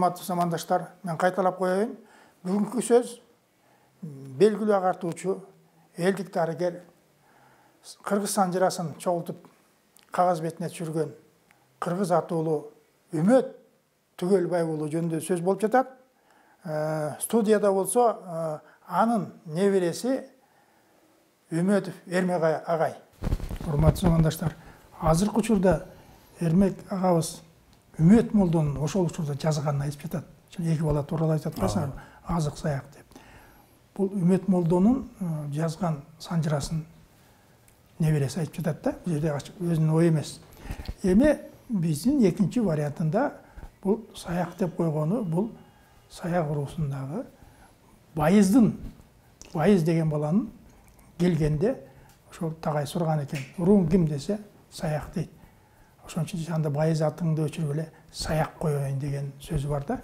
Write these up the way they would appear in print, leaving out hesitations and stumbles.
Урматтуу замандаштар, мен кайталап коеюн. Бүгүнкү сөз белгилүү агартуучу, элдик дарыгер, кыргыз санжырасын чогултуп кагаз бетине түшүргөн кыргыз атуулуу Үмөт Түгөлбай уулу жөнүндө сөз болуп жатат. Студияда болсо анын небереси Үмөтов Эрмек агай. Урматтуу замандаштар, азыркы учурда Эрмек агабыз Үмөт молдонун ошол учурда жазганын айтып жатат. Эки бала тууралуу айтып аткансыңар, азык саяк деп. Бул Үмөт молдонун жазган санжырасын небереси айтып жатат да, бул жерде өзүнүн ою эмес. Эми биздин экинчи вариантында бул саяк деп койгону, бул саяк уруусундагы Байыз деген баланын келгенде ошол тагай сурган экен. Урууң ким десе, саяк дейт. Ошон үчүн анда Байыз атыңды өчүргүлө саяк коеюн деген сөзү бар да.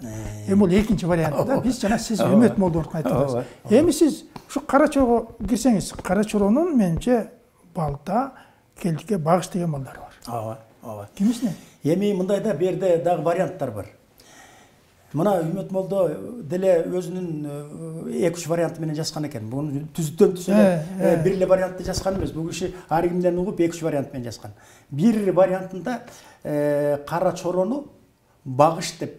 Эми бул экинчи вариантында биз жана сиз Үмөт молдонун айтып атасыз. Эми сиз ушу Кара Чорго кирсеңиз, Кара Чоронун менимче Балта, Келдикке багыш деген балдары бар. Ооба. Кимисине? Эми мындайда берде дагы варианттар бар. Мына Үмөт молдо деле өзүнүн 2-3 варианты менен жазган экен. Буну түздөн түз эле бир эле вариантты жазган эмес. Бул киши ар кимден угуп 2-3 вариант менен жазган. Бир вариантында Кара Чорону багыш деп,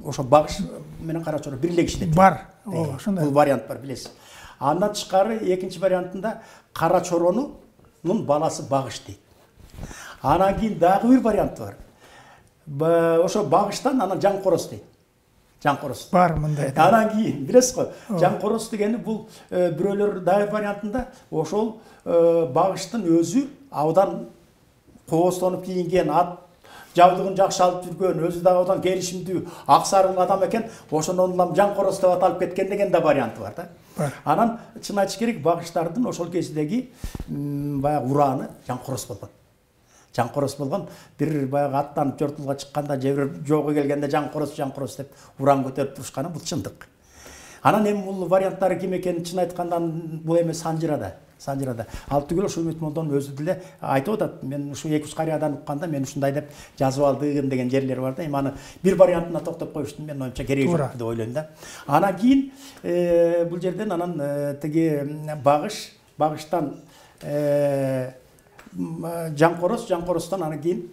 ошо багыш менен Кара Чоро бир эле киши деп. Бар. Ошондой. Бул вариант бар, билесиз. Андан тышкары экинчи вариантында Кара Чоронун баласы багыш дейт. Анан кийин дагы бир вариант бар. Ошо багыштан анан Жаңкороз дейт. Жаңкороз. Бар мындай. Анан кийин билесиз го, Жаңкороз дегени бул бирөөлөр дагы вариантында ошол багыштын өзү абдан кооздонуп кийинген, ат жабдыгын жакшы алып жүргөн, өзү дагы абдан келишимдүү, ак сарыл адам экен, ошондон улам Жаңкороз деп аталып кеткен деген да варианты бар да. Анан чын айтыш керек, багыштардын ошол кездеги баягы урааны Жаңкороз болгон. Жаңкороз болгон, бир баягы аттанып жортулга чыкканда, же бир жолго келгенде Жаңкороз деп уран көтөрүп турушканы бул чындык. Анан эми бул варианттары ким экенин чын айтканда бул эми санжырада. Ал түгүл ошо Үмөт молдонун өзү деле айтып атат. Мен ушу 2-3 карыядан укканда мен ушундай деп жазып алдым деген жерлер бар да. Эми аны бир вариантына токтоп коюштун мен оюмча кереги жок деп ойлойм да. Анан кийин бул жерден анан тиги багыштан Жаңкорозтон анан кийин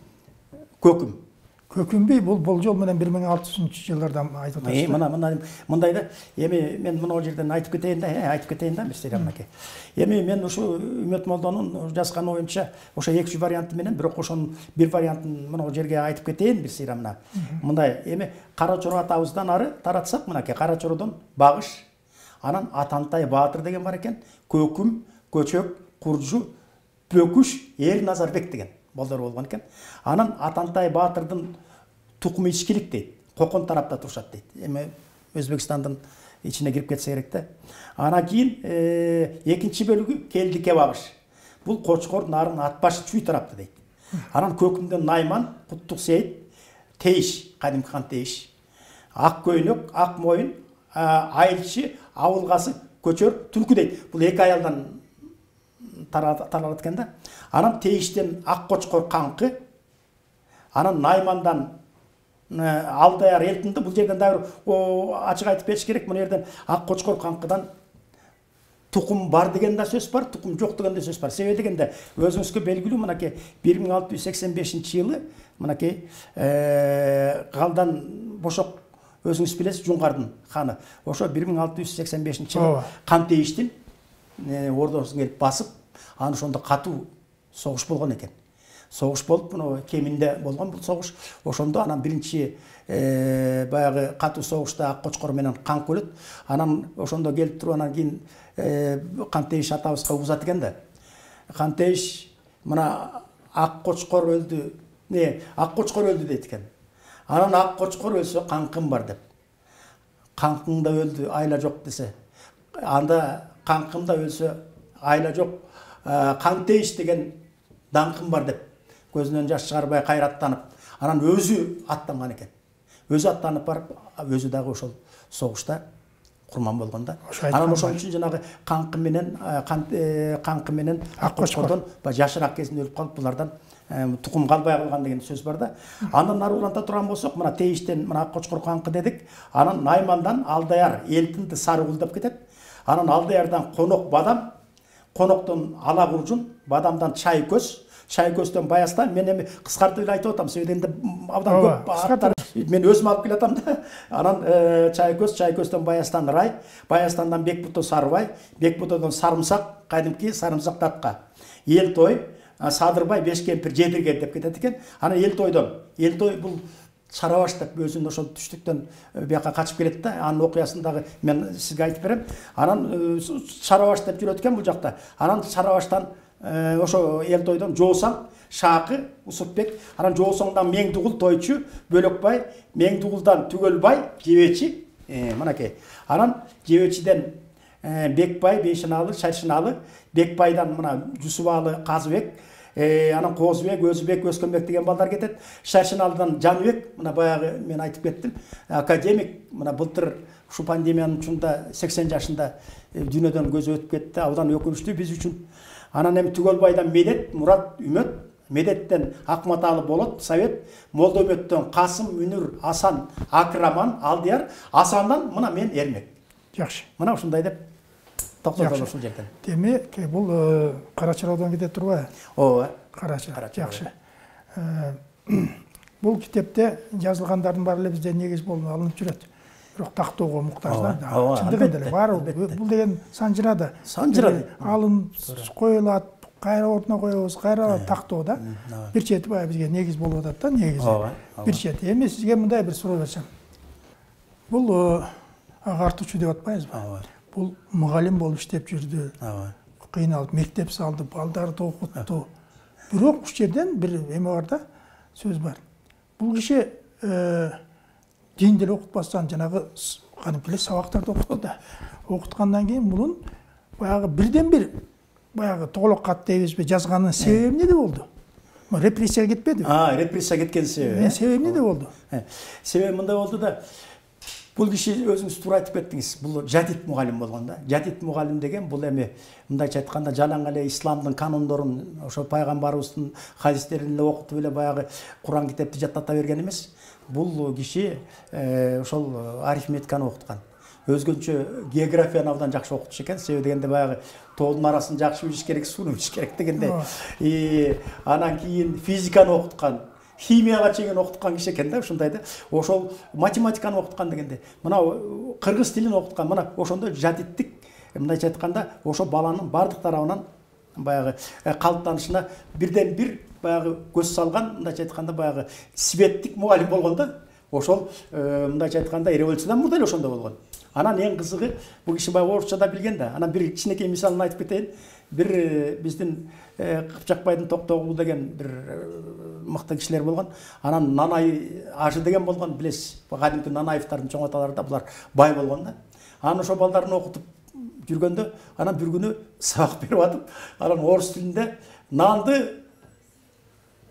Көкүмбүй бул болжол менен 1600-жылдардан айтып атасыз. Мындайда эми мен мына жерден айтып кетейин да, мистер Амаке. Эми мен ушу Үмөт молдонун жазган оюмча ошо 2 варианты менен, бирок ошонун бир вариантын мына жерге айтып кетейин, мистер Амна. Мындай, эми Кара Чоро атабыздан ары таратсак, мынакей Кара Чородон Багыш, анан Атантай Баатыр деген бар экен, Көкүм, Көчөк, Куржу, Бөкүш, Назарбек деген балдар болгон экен. Анан Атантай Баатырдын тукуму ичкилик дейт. Кокон тарапта турушат дейт. Эми Өзбекстандын ичине кирип кетсе керек да. Анан кийин экинчи бөлүгү Келдикке багыш. Бул Кочкор, Нарын, Атбаш, Чүй тарапта дейт. Анан Көкүмдөн Найман, Куттук Сейит, Тейиш, кадимки хан Тейиш, Ак Көйнөк, Ак Моюн, Айылчы, Абылгасы, Көчөр, Түлкү дейт. Бул 2 аялдан таралат экен да. Анан Тейиштен Ак Кочкор Канкы, анан Наймандан Алдаяр Элтинди. Бул жерден дагы ачык айтып бериш керек. Мына жерден Ак Кочкор Канкыдан тукум бар деген да сөз бар, тукум жок деген да сөз бар. Себеби дегенде өзүңүзгө белгилүү, мынакей 1685-жылы мынакей Галдан Бошок өзүңүз билесиз, Жуңгардын ханы. Ошо 1685-жылы Хан Тейиштин ордосун келип басып, аны ошондо катуу согуш болгон экен. Согуш болуп, мына кеминде болгон бул согуш. Ошондо анан биринчи баягы катуу согушта Ак Кочкор менен Канкы өлөт. Анан ошондо келип туруп анан кийин Хан Тейиш атабызга угузат экен да. Хан Тейиш мына Ак Кочкор өлдү, Ак Кочкор өлдү дейт экен. Анан Ак Кочкор өлсө Канкым бар деп. Канкың да өлдү, айла жок десе. Анда Канкым да өлсө айла жок, Хан Тейиш деген даңкым бар деп. Көзүнөн жаш чыгарбай кайраттанып, анан өзү аттанган экен. Өзү аттанып барып, өзү дагы ошол согушта курман болгон да. Анан ошон үчүн жанагы каңкы менен ак кочкордон жашыраак кезинде өлүп калып булардан тукум калбай калган деген сөз бар да. Андан нары уланта турган болсок, мына Тейиштен мына ак кочкор каңкы дедик. Анан Наймандан Алдаяр Элтинди Сарыгул деп кетет. Анан Алдаярдан Конок Бадам, Коноктон Ала Куржун, Бадамдан Чайкөз, Чайкөздөн Баястан. Мен эми кыскартып эле айтып атам, себеби энди абдан көп аттар мен өзүм алып келатам да. Анан Чайкөз, Чайкөздөн Баястан Рай, Баястандан Бекбуто Сарыбай, Бекбутодон Сарымсак, кайдимки Сарымсак Татка, Элтой, Садырбай, Бешкемпир, Жедирге деп кетет экен. Анан Элтой бул Сарабаш деп өзүнүн ошол түштүктөн бияка качып келет да. Анын окуясын дагы мен сизге айтып берем. Анан Сарабаш деп жүрөт экен бул жакта. Анан Сарабаштан ошо Элтойдон Жоосаң, Шакы, Усупбек, анан Жоосоңдон Меңдугул Тойчу, Бөлөкбай, Меңдугулдан Түгөлбай, Жебечи, мынакей. Анан Жебечиден Бекбай, Бейшиналы, Шаршиналы, Бекбайдан мына Жусубалы, Казыбек, анан Козбек, Өзбек, Өскөнбек деген балдар кетет. Шаршиналдан Жаныбек, мына баягы мен айтып кеттим, академик, мына былтыр ушу пандемиянын чунда 80 жашында дүйнөдөн көзү өтүп кетти. Абдан өкүнүчтүү биз үчүн. Анан эми Түгөлбайдан Медет, Мурат, Үмөт, Медеттен Акматалы Болот, Совет, Молда Үмөттөн Касым, Үнүр, Асан, Акраман, Алдияр, Асандан мына мен Эрмек. Жакшы. Мына ушундай деп токтотолор ушул жерден. Демек, бул Карачараудан кете турбайбы? Ооба. Карачар. Жакшы. Бул китепте жазылгандардын баары эле бизде негиз болуп алынып жүрөт. Бирок тактоого муктаждар. Чындыгында эле баары бул деген санжырады. Алынып коюлат, кайра ордуна коебуз, кайра тактоо да. Бир чети баягы бизге негиз болуп атат да, негизи. Бир чети. Эми сизге мындай бир суроо берсем. Бул агартуучу деп атпайбызбы? Бул мугалим болуп иштеп жүрдү. Кыйналып мектеп салды, балдарды окутту. Бирок ушул жерден бир эме бар да, сөз бар. Бул киши дин деле окутпастан жанагы кадимки эле сабактарды окутtu да. Окуткандан кийин мунун баягы бирден бир баягы тоголок кат дейбизби жазганын себеби эмнеде болду? Репрессияга кетпеди? Репрессияга кеткен себеби. Себеби эмнеде болду? Себеби мындай болду да. Бул киши өзүңүз туура айтып кеттиңиз. Бул жадид мугалим болгон да. Жадид мугалим деген бул эми мындайча айтканда жалаң эле исламдын канондорун, ошо пайгамбарыбыздын хадистерин эле окутуп эле баягы Куран китепти жаттата берген эмес. Бул киши ошол арифметиканы окуткан. Өзгөнчө географияны абдан жакшы окутуш экен. Себеби дегенде баягы тоодун арасын жакшы билиш керек, сууну билиш керек дегенде. Анан кийин физиканы окуткан. Химияга чейин окуткан киши экен да, ушундай да. Ошол математиканы окуткан дегенде. Мына кыргыз тилин окуткан. Мына ошондо жадиттик, мындайча айтканда, ошо баланын бардык тарабынан баягы калыптанышына бирден бир баягы көз салган, мындайча айтканда баягы светтик мугалим болгон да. Ошол мындайча айтканда революциядан мурда эле ошондой болгон. Анан эң кызыгы бул киши баягы орусча да билген да. Анан бир кичинекей мисалын айтып кетейин. Бир биздин Кыпчакбайдын Токтогул деген бир мыкты кишилер болгон. Анан Нанай Ажы деген болгон, билесиз. Кадимки Нанаевдардын чоң аталары да булар бай болгон да. Анан ошо балдарын окутуп жүргөндө, анан бир күнү сабак берип атып, анан орус тилинде нанды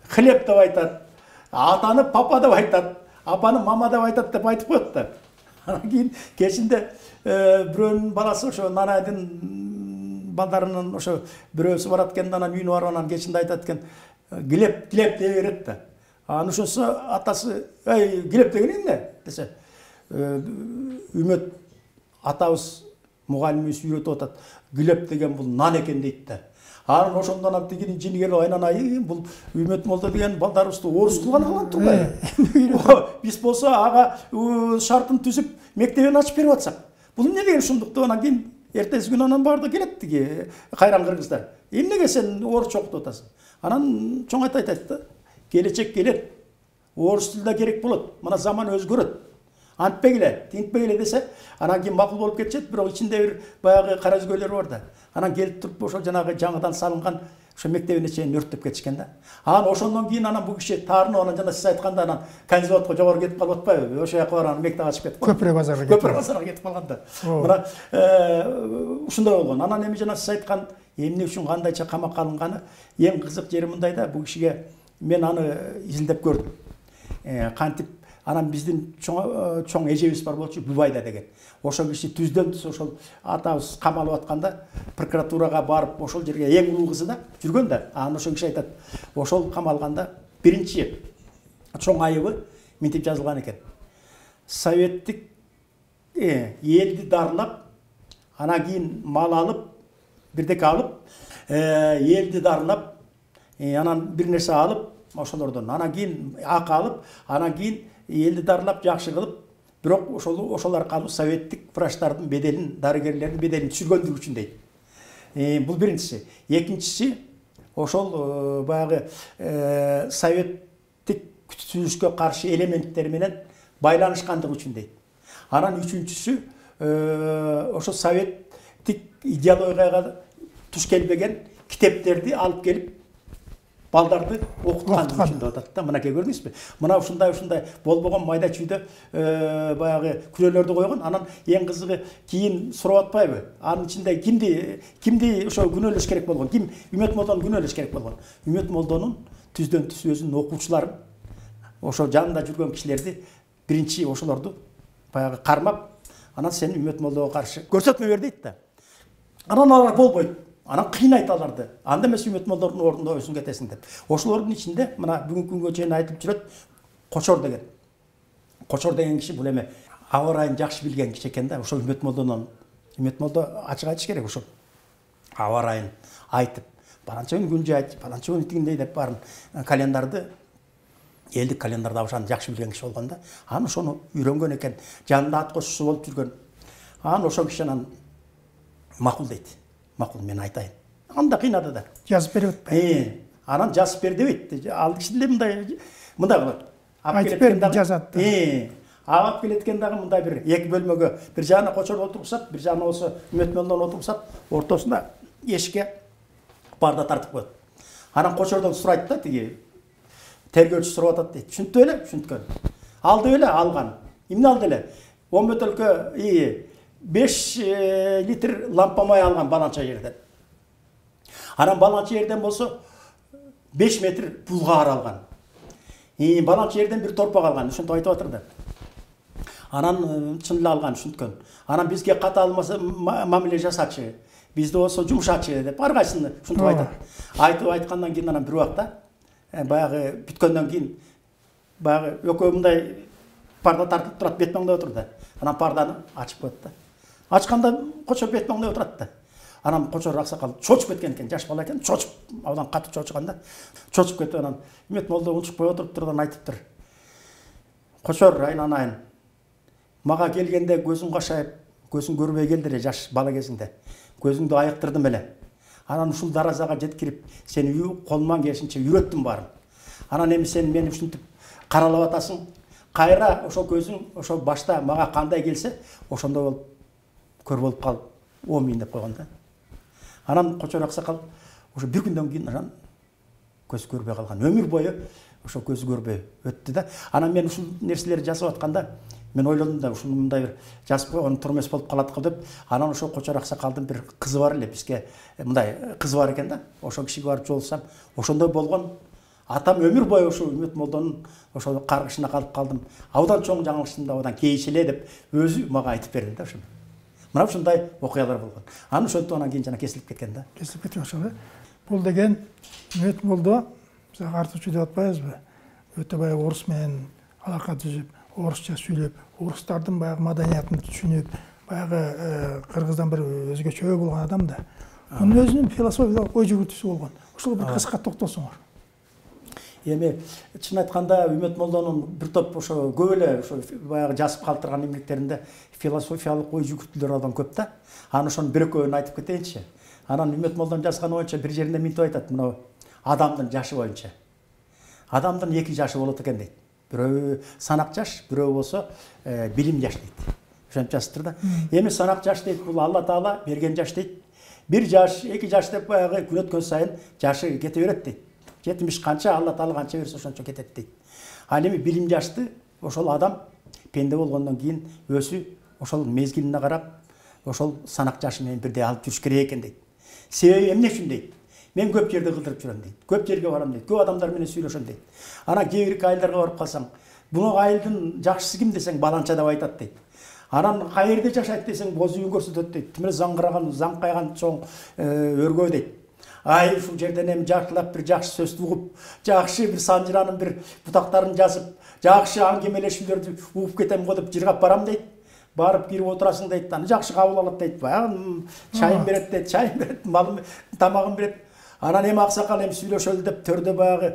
хлеб деп айтат, атаны папа деп айтат, апаны мама деп айтат деп айтып коет да. Анан кийин кечинде бирөөнүн баласы ошо Нанайдын балдарынан ошо бирөөсү барат экен, анан үйүнө барып анан кечинде айтат экен, Глеб дей берет да. Анан ошонсо атасы, "Эй, Глеб деген эмне?" десе, "Үмөт атабыз мугалимибиз үйрөтүп атат. Глеб деген бул нан экен" дейт да. Анан ошондон алып тигини жинигер айнанай, бул Үмөт молдо деген балдарыбызды орус кылган алат турбайбы? Биз болсо ага шартын түзүп мектебин ачып берип атсак. Бул эмне деген шундук деп анан кийин эртеси күнү анан барды келет тиги кайран кыргыздар. Эмнеге сен орусча окутуп атасың? Анан чоң айтат да, келечек келет. Орус тили да керек болот. Мына заман өзгөрөт. Антпегиле, тинтпегиле десе, анан кийин макул болуп кетчет, бирок ичинде бир баягы кара өзгөлөр бар да. Анан келип туруп ошо жанагы жаңыдан салынган ошо мектебине чейин өрттөп кетишкен да. Анан ошондон кийин анан бул киши таарынып анан жана сиз айтканда анан Канзаводко жогору кетип калып атпайбы? Ошо жака барып анан мектеп ачып кетип калган. Көпүрө базарга кетип. Көпүрө базарга кетип калган да. Мына ушундай болгон. Анан эми жана сиз айткан эмне үчүн кандайча камакка алынганы эң кызык жери мындай да, бул кишиге мен аны изилдеп көрдүм. Кантип Анан биздин чоң эжебиз бар болчу, Бубайда деген. Ошол киши түздөн түз ошол атабыз камалып атканда прокуратурага барып, ошол жерге эң улуу кызы да жүргөн да. Анан ошол киши айтат, ошол камалганда биринчи чоң айыбы мынтип жазылган экен. Советтик элди дарлап, анан кийин мал алып, бирдеке алып, элди дарлап, анан бир нерсе алып, ошолордон анан кийин акы алып, анан кийин элди дарлап жакшы кылып, бирок ошол аркылуу советтик врачтардын беделин, дарыгерлердин беделин түшүргөндүгү үчүн дейт. Бул биринчиси. Экинчиси, ошол баягы советтик күчтүүлүккө каршы элементтер менен байланышкандыгы үчүн дейт. Анан үчүнчүсү, ошо советтик идеологияга туш келбеген китептерди алып келип балдарды окуткан үчүн деп атат да. Мынакей көрдүңүзбү? Мына ушундай болбогон майда чүйдө баягы күнөөлөрдү койгон. Анан эң кызыгы кийин сурап атпайбы? Анын ичинде кимди ошо күнөөлөш керек болгон? Ким Үмөт Молдону күнөөлөш керек болгон? Үмөт Молдонун түздөн түз өзүнүн окуучуларын, ошо жанында жүргөн кишилерди биринчи ошолорду баягы кармап, анан сен Үмөт Молдого каршы көрсөтмө бер дейт да. Анан алар болбойт. Анан кыйнайт аларды. Анда эмес Үмөт Молдонун ордунда өзүң кетесиң деп. Ошолордун ичинде мына бүгүнкү күнгө чейин айтып жүрөт Кочор деген. Кочор деген киши бул эме аба ырайын жакшы билген киши экен да. Ошол Үмөт Молдо ачык айтыш керек ошол. Аба ырайын айтып, баланча күн күн жайт, баланча күн тигиндей деп барын календарды, элдик календарды абашаны жакшы билген киши болгон да. Анан ошону үйрөнгөн экен, жанында ат кошчусу болуп жүргөн. Анан ошол киши анан макул дейт. Макул, мен айтайын. Анда кыйнады да. Жазып берип атпайбы? Анан жазып бер дебейт. Ал киши деле мындай кылат. Айтып бер деп жазат. Алып келеткен дагы мындай бир эки бөлмөгө, бир жагына Кочор отургузат, бир жагына болсо Үмөт Молдону отургузат, ортосунда эшикке парда тартып коет. Анан Кочордон сурайт да, тиги тергөөчү сурап атат дейт. Түшүнтү эле? Түшүнткөн. Алды эле? Алган. Эмне алды эле? 10 бөтөлкө 5 литр лампа май алган баланча жерден. Анан баланча жерден болсо 5 метр булгаар алган. Баланча жерден бир торпак алган. Ушинтип айтып атыр да. Анан чын эле алган, түшүнткөн. Анан бизге ката мамиле жасачы, бизде болсо жумшачы деп ар кайсыны ушинтип айтат. Айтып айткандан кийин анан бир убакта баягы бүткөндөн кийин баягы экөө мындай парда тартып турат, бет маңдай отурду. Анан парданы ачып коет да. Ачканда Кочор бет маңдай отурат да. Анан Кочор аксакал чочуп кеткен экен, жаш бала экен, чочуп, абдан катуу чочуганда, чочуп кетип анан Үмөт Молдо унчукпай отуруптур, анан айтыптыр. Кочор, айланайын. Мага келгенде көзүң кашайып, көзүң көрбөй келди эле жаш бала кезиңде. Көзүңдү айыктырдым эле. Анан ушул даразага жеткирип, сени колуман келишинче үйрөттүм баарын. Анан эми сен мени ушинтип каралап атасың. Кайра ошол көзүң ошол башта мага кандай келсе, ошондой болуп көр болуп кал, оомейин деп койгон да. Анан Кочор аксакал ошо бир күндөн кийин анан көз көрбөй калган. Өмүр бою ошо көзү көрбөй өттү да. Анан мен ушул нерселерди жасап атканда мен ойлодум да, ушуну мындай бир жазып койгон турмес болуп калат го деп. Анан ошо Кочор аксакалдын бир кызы бар эле, бизге мындай кызы бар экен да. Ошол кишиге барып жолуксам, ошондой болгон. Атам өмүр бою ошо Үмөт Молдонун ошо каргышына калып калдым. Абдан чоң жаңылышымда абдан кейиш эле деп өзү мага айтып берди да ошону. Мына ушундай окуялар болгон. Анан ошентип анан кийин жана кесилип кеткен да. Кесилип кеткен ошол. Бул деген Үмөт Молдо, биз артуучу деп атпайбызбы? Өтө баягы орус менен алака түзүп, орусча сүйлөп, орустардын баягы маданиятын түшүнүп, баягы кыргыздан бир өзгөчө болгон адам да. Мунун өзүнүн философиялык ой жүгүртүүсү болгон. Ушул бир кыска токтосоңор. Эми чын айтканда Үмөт Молдонун бир топ ошо көп эле ошо баягы жазып калтырган эмгектеринде философиялык ой жүгүртүүлөр абдан көп да. Анан ошонун бир экөөнү айтып кетейинчи. Анан Үмөт Молдонун жазганы боюнча бир жеринде мынтип айтат, мына адамдын жашы боюнча. Адамдын эки жашы болот экен дейт. Бирөө санак жаш, бирөө болсо билим жаш дейт. Ошентип жазыптыр да. Эми санак жаш дейт, бул Алла Таала берген жаш дейт. Бир жаш, эки жаш деп баягы күн өткөн сайын жашы кете берет дейт. 70 канча Алла Таала канча берсе ошончо кетет дейт. Ал эми билим жашты ошол адам пенде болгондон кийин өзү ошол мезгилине карап ошол санак жашы менен бирдей алып жүрүш керек экен дейт. Себеби эмне үчүн дейт? Мен көп жерде кылдырып жүрөм дейт. Көп жерге барам дейт. Көп адамдар менен сүйлөшөм дейт. Анан кээ бир айылдарга барып калсаң, Буну айылдын жакшысы ким десең баланча деп айтат дейт. Анан кайерде жашайт десең боз үйүн көрсөтөт дейт. Тимир заңгыраган, заңкайган чоң өргө дейт. Ай ушул жерден эми жартылап бир жакшы сөздү угуп, жакшы бир санжыранын бир бутактарын жазып, жакшы аңгемелешүүлөрдү угуп кетем го деп жыргап барам дейт. Барып кирип отурасың дейт. Аны жакшы кабыл алат дейт. Баягы чайын берет дейт, чайын берет, малын, тамагын берет. Анан эми аксакал эми сүйлөшөлү деп төрдө баягы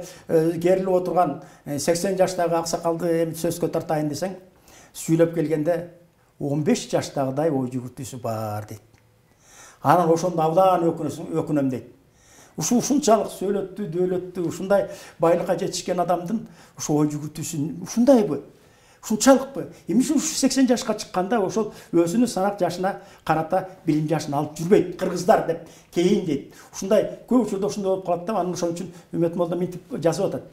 керилип отурган 80 жаштагы аксакалды эми сөзгө тартайын десең, сүйлөп келгенде 15 жаштагыдай ой жүгүртүүсү бар дейт. Анан ошондо абдан өкүнөм дейт. Ушунчалык сөйлөттү, дөөлөттү, ушундай байлыкка жетишкен адамдын ушу ой жүгүртүүсү ушундайбы? Ушунчалыкпы? Эмне үчүн 80 жашка чыкканда ошол өзүнүн санак жашына карата билим жашын алып жүрбөйт кыргыздар деп кейін дейт. Ушундай көп учурда ушундай болуп калат да, анан ошон үчүн Үмөт молда мынтип жазып атат.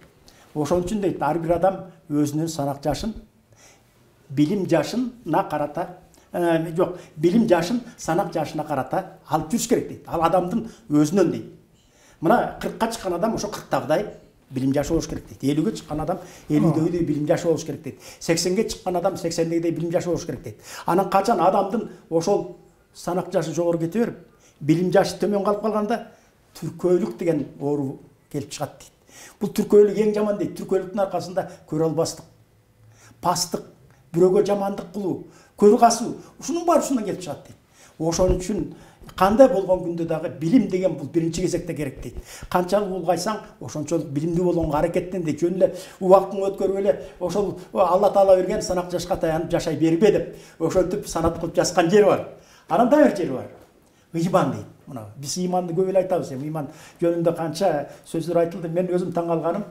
Ошон үчүн дейт, ар бир адам өзүнүн санак жашын билим жашына карата жок, билим жашын санак жашына карата алып жүрүш керек дейт. Ал адамдын өзүнөн дейт. Мына 40-ка чыккан адам ошо 40-тагыдай билим жашы болуш керек дейт. 50-ге чыккан адам 50-дегидей билим жашы болуш керек дейт. 80-ге чыккан адам 80-дегидей билим жашы болуш керек дейт. Анан качан адамдын ошол санак жашы жогору кете берип, билим жашы төмөн калып калганда түркөйлүк деген оору келип чыгат дейт. Бул түркөйлүк эң жаман дейт. Түркөйлүктүн аркасында көрө албастык, пастык, бирөөгө жамандык кылуу, көрү касуу, ушунун баары ушундан келип чыгат дейт. Ошон үчүн кандай болгон күндө дагы билим деген бул биринчи кезекте керек дейт. Канчалык улгайсаң, ошончолук билимдүү болгонго аракеттен дейт. Жөн эле убактын өткөрүп эле ошол Алла Таала берген санак жашка таянып жашай бербе деп, ошентип санат кылып жазган жери бар. Анан да бир жери бар. Ыйман дейт. Мына биз ыйманды көп эле айтабыз. Ыйман жөнүндө канча сөздөр айтылды. Мен өзүм таң калганым,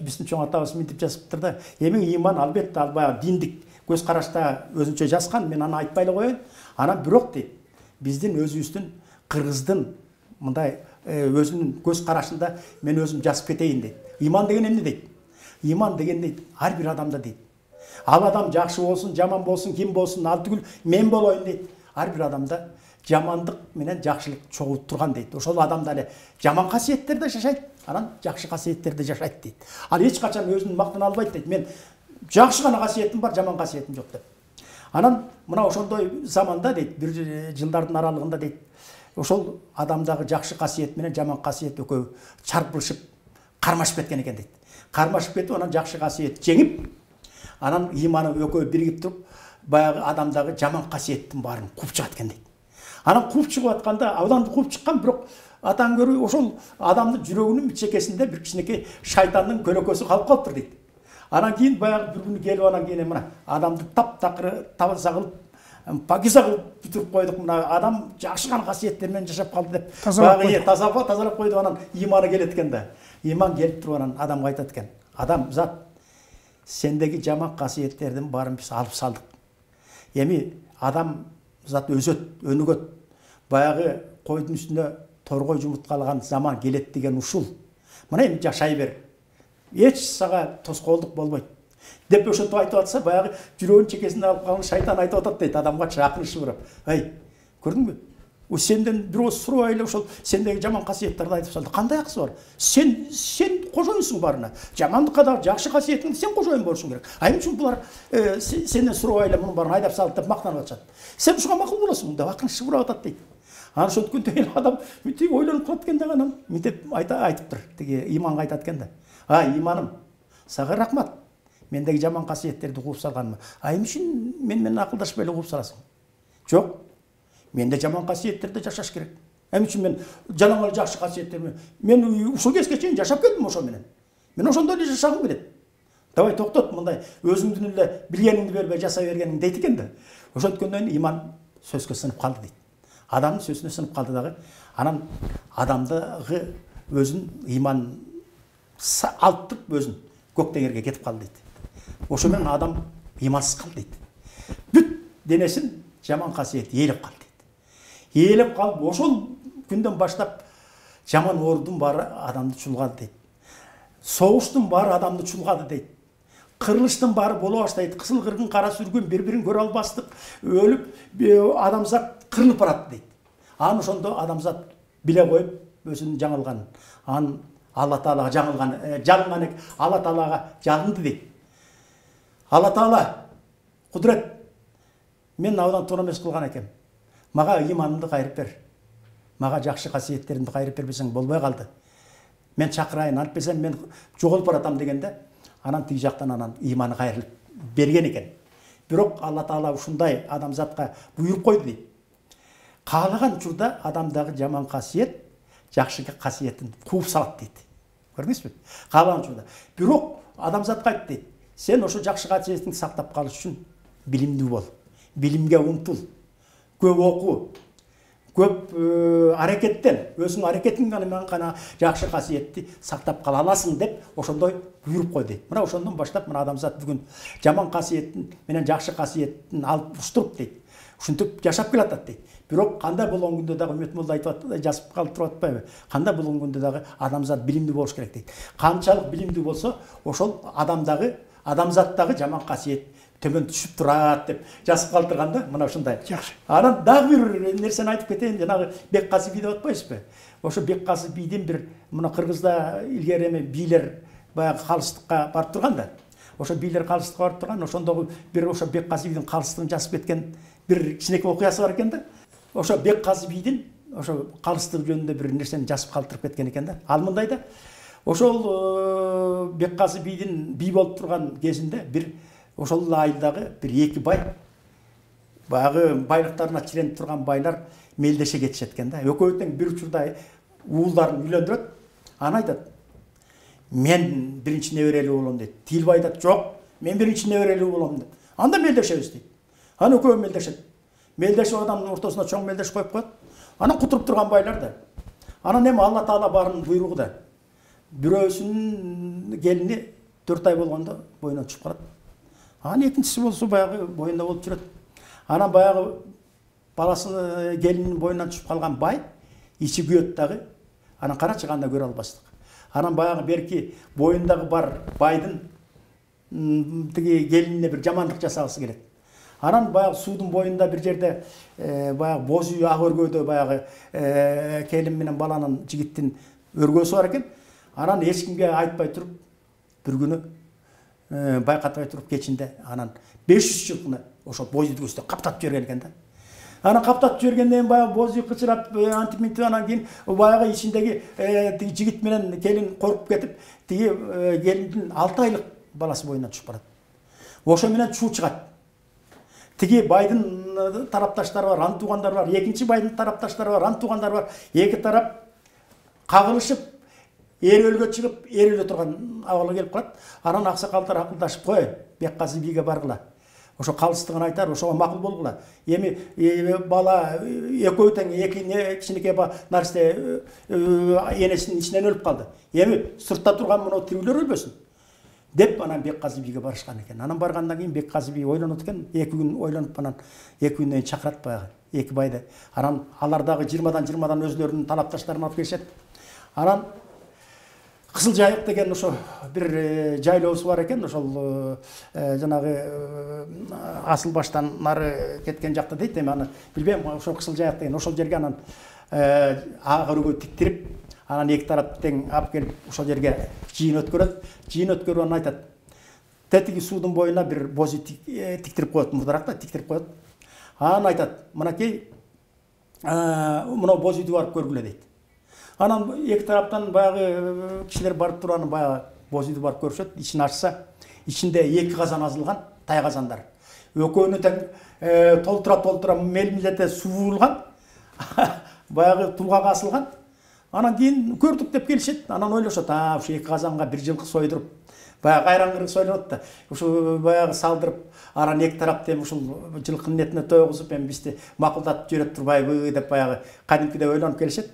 биздин чоң атабыз мынтип жазыптыр да. Эми ыйман албетте ал баягы диндик көз карашта өзүнчө жазган, мен аны айтпай эле коеюн. Анан бирок дейт, биздин өзүбүздүн кыргыздын мындай өзүнүн көз карашында мен өзүм жазып кетейин дейт. Ыйман деген эмне дейт? Ыйман деген дейт, ар бир адамда дейт. Ал адам жакшы болсун, жаман болсун, ким болсун, ал түгүл мен болоюн дейт. Ар бир адамда жамандык менен жакшылык чогулуп турган дейт. Ошол адамда эле жаман касиеттерде жашайт, анан жакшы касиеттерде жашайт дейт. Ал эч качан өзүн мактана албайт дейт. Мен жакшы гана касиетим бар, жаман касиетим жок деп. Анан мына ошондой заманда дейт, бир жылдардын аралыгында дейт, ошол адамдагы жакшы касиет менен жаман касиет экөө чарпылышып, кармашып кеткен экен дейт. Кармашып кетип, анан жакшы касиет жеңип, анан ыйманы экөө биригип туруп, баягы адамдагы жаман касиеттин баарын кууп чыгат экен дейт. Анан кууп чыгып атканда, адамды кууп чыккан, бирок атаң көрүү ошол адамдын жүрөгүнүн чекесинде бир кичинекей шайтандын көлөкөсү калып калыптыр дейт. Анан кийин баягы бир күнү келип, анан кийин мына адамды таптакыр таза кылып, пакиза кылып бүтүрүп койдук. Мына адам жакшы гана касиеттер менен жашап калды деп. Баягы тазалап койду, анан ыйманы келет экен да. Ыйман келип туруп анан адамга айтат экен. Адам зат, сендеги жаман касиеттердин баарын биз алып салдык. Эми адам зат өзөт, өнүгөт. Баягы койдун үстүнө торгой жумурткалаган заман келет деген ушул. Мына эми жашай бер. Эч сага тоскоолдук болбойт деп ошентип айтып атса, баягы жүрөгүнүн чекесине алып калган шайтан айтып атат дейт, адамга чакырышып урап. Ай, көрдүңбү? Сенден бир ооз сурабай эле ошол сендеги жаман касиеттерди айтып салды. Кандай акысы бар? Сен кошоюнсуң барына. Жамандыкка да жакшы касиетиңди сен кошоюн болушуң керек. Ай үчүн булар сенден сурабай эле мунун баарын айдап салды деп мактанып атышат. Сен ушуга макул болосуң деп акырынча урап атат дейт. Анан ошонткөн адам мынтип ойлонуп калат экен да, анан мынтип айтыптыр. Тиги ыйманга айтат экен да. Ай, ыйманым, сага рахмат. Мендеги жаман касиеттерди кууп салганыма. Ай, эмне үчүн менен акылдашпай эле кууп саласың? Жок. Менде жаман касиеттерде жашаш керек. Эмне үчүн мен жалаң эле жакшы касиеттермен мен ушул кезге чейин жашап келдим ошо менен. Мен ошондой эле жашагым келет. Давай токтот, мындай өзүңдүн эле билгениңди бербей жасай бергениң дейт экен да. Ошонткөндөн ыйман сөзгө сынып калды дейт. Адамдын сөзүнө сынып калды дагы. Анан адамдагы өзүн ыйман алып туруп өзүн көк теңирге кетип калды дейт. Ошо менен адам ыймансыз калды дейт. Бүт денесин жаман касиет ээлеп калды дейт. Ээлеп калып, ошол күндөн баштап жаман оорудун баары адамды чулгады дейт. Согуштун баары адамды чулгады дейт. Кырылыштын баары боло баштайт. Кысыл кыргын, кара сүргүн, бири-бирин көрө албастык, өлүп, адамзат кырылып барат дейт. Анан ошондо адамзат биле коюп өзүнүн жаңылганын, анан Алла Таалага жалынган, Алла Таалага жалынды дейт. Алла Таала құдірет, мен аудан тура емес қылған екем. Маға иманымды қайырып бер. Маға жақсы қасиеттерімді қайырып бербесең болмай қалды. Мен шақырайын, антпесем мен жоғалып баратам дегенде, анан тиги жақтан анан иманы қайырылып берген екен. Бирок Алла Таала ушундай адамзатқа буйруп койду дейт. Каалаган учурда адамдағы жаман қасиет жақсы қасиетін қуып салат дейді. Көрдіңіз бе? Каалаган учурда. Бирок адамзатқа айтты дейді. Сен ошо жақсы қасиетіңді сақтап қалыш үшін билимдүү бол. Билимге умтул. Көп оқу. Көп аракеттен, өзүң аракетиң менен гана жакшы касиетти сактап кала аласың деп ошондой буйруп койду. Мына ошондон баштап мына адамзат бүгүн жаман касиеттин менен жакшы касиеттин алып уштуруп дейт. Ушинтип жашап келатат дейт. Бирок кандай болгон күндө дагы Үмөт молда айтып атты, жазып калып туруп атпайбы? Кандай болгон күндө дагы адамзат билимдүү болуш керек дейт. Канчалык билимдүү болсо, ошол адамзаттагы жаман касиет төмөн түшүп турат деп жазып калтырганда, мына ушундай. Жакшы. Анан дагы бир нерсени айтып кетейин, жанагы Беккасып би деп атпайсызбы? Ошо Беккасып бидин бир мына Кыргызда илгери эми бийлер баягы калыстыкка барып турганда, ошо бийлер калыстыкка барып турган, ошондогу бир ошо Беккасып бидин калыстыгын жазып кеткен бир кичинекей окуясы бар экен да. Ошо Беккасып бидин ошо калыстык жөнүндө бир нерсени жазып калтырып кеткен экен да. Ал мындай да. Ошол Беккасып бидин би болуп турган кезинде бир ошол айылдагы бир эки бай баягы байлыктарына чиренип турган байлар мелдеше кетишет экен да. Экөө тең бир учурда уулдарын үйлөндүрөт. Аны айтат: "Мен биринчи неберелүү болом" дейт. Тилбай айтат: "Жок, мен биринчи неберелүү болом" дейт. Анда мелдешебиз дейт. Аны экөө мелдешет. Мелдешип адамдын ортосуна чоң мелдеш коюп коет. Анан кутуруп турган байлар да. Анан эми Алла Таала барын буйругу да. Бирөөсүнүн келини 4 ай болгондо боюнан түшүп калат. Анан экинчиси болсо баягы боюнда болуп жүрөт. Анан баягы баласы келинин боюнан түшүп калган бай ичи күйөт дагы. Анан карачы кандай көрө албастык. Анан баягы берки боюндагы бар байдын тиги келинине бир жамандык жасагысы келет. Анан баягы суудун боюнда бир жерде баягы боз үй ак өргөдө баягы келин менен баланын жигиттин өргөсү бар экен. Анан эч кимге айтпай туруп бир күнү байкатпай туруп кечинде анан 500 жылкыны ошо боз үйдүн үстүнө каптатып жиберген экен да. Анан каптатып жибергенден кийин баягы боз үй кычырап антип мынтип анан кийин баягы ичиндеги тиги жигит менен келин коркуп кетип, тиги келиндин 6 айлык баласы боюнан түшүп калат. Ошо менен чуу чыгат. Тиги байдын тарапташтары бар, анын туугандары бар, экинчи байдын тарапташтары бар, анын туугандары бар. Эки тарап кагылышып, эр өлгө чыгып, эр өлө турган абалга келип калат. Анан аксакалдар акылдашып, "Кой, Беккасып биге баргыла. Ошо калыстыгын айтар, ошого макул болгула. Эми бала экөө тең эки кичинекей нарсте энесинин ичинен өлүп калды. Эми сыртта турган мына тирүүлөр өлбөсүн" деп анан Беккасып биге барышкан экен. Анан баргандан кийин Беккасып би ойлонот экен, 2 күн ойлонуп анан 2 күндөн кийин чакырат баягы эки байды. Анан алар дагы 20-20 өзлөрүнүн талапташтарын алып келишет. Анан Кызыл Жайык деген ошо бир жайлоосу бар экен, ошол жанагы Асыл баштан нары кеткен жакта дейт. Эми аны билбейм, ошо Кызыл Жайык деген ошол жерге анан ак өргө тиктирип, анан эки тарап тең алып келип ошол жерге жыйын өткөрөт. Жыйын өткөрүп анан айтат: "Тетиги суудун боюна бир боз үй тиктирип коет, мурдаракта тиктирип коет. Анан айтат: "Мынакей мына боз үйдү барып көргүлө" дейт. Анан эки тараптан баягы кишилер барып туруп анан баягы боз үйдү барып көрүшөт. Ичин ачса, ичинде 2 казан азылган, тай казандар. Экөөнү тең толтура мелмилете суулган, баягы тулгага асылган. Анан кийин көрдүк деп келишет. Анан ойлошот: "Ушу 2 казанга бир жылкы сойдуруп, баягы айран кыргыз ойлонот да. Ушу баягы салдырып, анан эки тарапты эми ушул жылкынын этине тойгузуп, эми бизди макулдатып жиберет турбайбы" деп баягы кадимкидей ойлонуп келишет.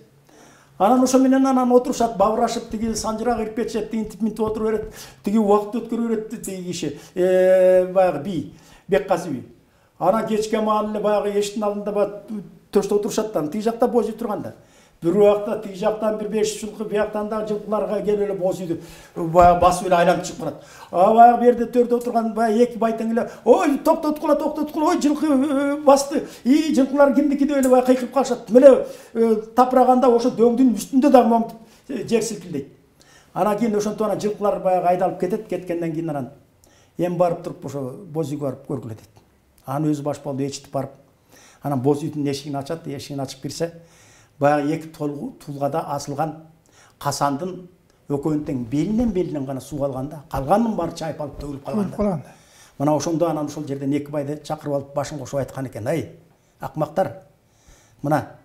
Анан ошо менен анан отурушат, бабырашып, тиги санжырак ирпетишет, тинтип минтип отура берет. Тиги убакыт өткөрө берет тиги киши. Баягы би, Беккасып би. Анан кечке маал эле баягы эшиктин алдында баягы төштө отурушат да, тиги жакта боз үй турганда. Бир убакта тиги жактан бир 500 жылкы, бияктан дагы жылкыларга келип эле боз үйдү баягы басып эле айланып чыгып барат. Баягы берде төрдө отурган баягы эки бай тең эле: "Ой, токтоткула, токтоткула, ой, жылкы басты. Жылкылар кимдики" деп эле баягы кыйкырып калышат. Мына тапыраганда ошо дөңдүн үстүндө дагы момунтип жер силкилдейт. Анан кийин ошентип анан жылкылар баягы айдалып кетет. Кеткенден кийин анан Эми барып туруп ошо боз үйгө барып көргүлө дейт. Анын өзү баш болду, ээрчитип барып, анан боз үйдүн эшигин ачат, эшигин ачып кирсе, баягы эки тулгада асылган касандын экөөнүн тең белинен гана суу калганда, калганынын баары чайпалып төгүлүп калган. Мына ошондо анан ошол жерден эки байды чакырып алып башын кошуп айткан экен: "Ай, акмактар, мына